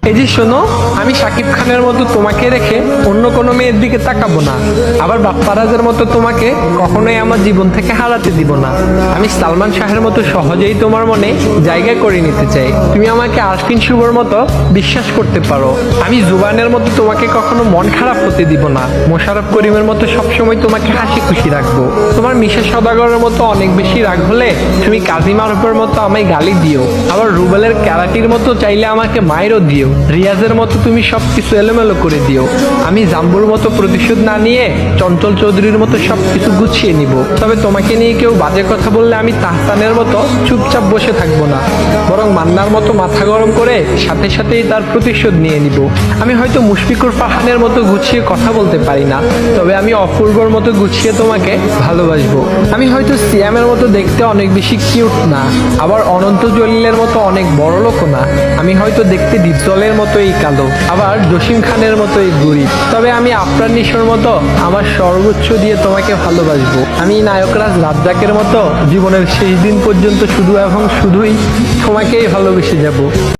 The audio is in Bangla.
এই যে শোনো, আমি শাকিব খানের মতো তোমাকে রেখে অন্য কোনো মেয়ের দিকে তাকাবো না, আবার বাপ্পারাজের মতো তোমাকে কখনোই আমার জীবন থেকে হারাতে দিব না। আমি সালমান শাহের মতো সহজেই তোমার মনে জায়গা করে নিতে চাই। তুমি আমাকে আরফিন শুভর মতো বিশ্বাস করতে পারো। আমি জুবানের মতো তোমাকে কখনো মন খারাপ হতে দিব না। মোশাররফ করিমের মতো সবসময় তোমাকে হাসি খুশি রাখবো। তোমার মিশা সদাগরের মতো অনেক বেশি রাগ হলে তুমি কাজী মারুফের মতো আমায় গালি দিও, আবার রুবেলের ক্যারাটির মতো চাইলে আমাকে মায়েরও দিও। রিয়াজের মতো তুমি সবকিছু এলোমেলো করে দিও। আমি জাম্বুর মতো প্রতিশোধ না নিয়ে চঞ্চল চৌধুরীর মতো সবকিছু গুছিয়ে নিব। তবে তোমাকে নিয়ে কেউ বাজে কথা বললে আমি তাহসানের মতো চুপচাপ বসে থাকবো না, বরং মান্নার মতো মাথা গরম করে সাথে সাথেই তার প্রতিশোধ নিয়ে নিব। আমি হয়তো মুশফিকুর ফারহানের মতো গুছিয়ে কথা বলতে পারি না, তবে আমি অপূর্বর মতো গুছিয়ে তোমাকে ভালোবাসবো। আমি হয়তো সিয়ামের মতো দেখতে অনেক বেশি কিউট না, আবার অনন্ত জলিলের মতো অনেক বড় লোকও না। আমি হয়তো দেখতে ডিপজলের মতোই কালো, আবার জসিম খানের মতোই গরিব, তবে আমি আফরান নিশোর মতো আমার সর্বোচ্চ দিয়ে তোমাকে ভালোবাসবো। আমি নায়করাজ রাজ্জাকের মতো জীবনের শেষ দিন পর্যন্ত শুধু এবং শুধুই তোমাকেই ভালোবেসে যাব।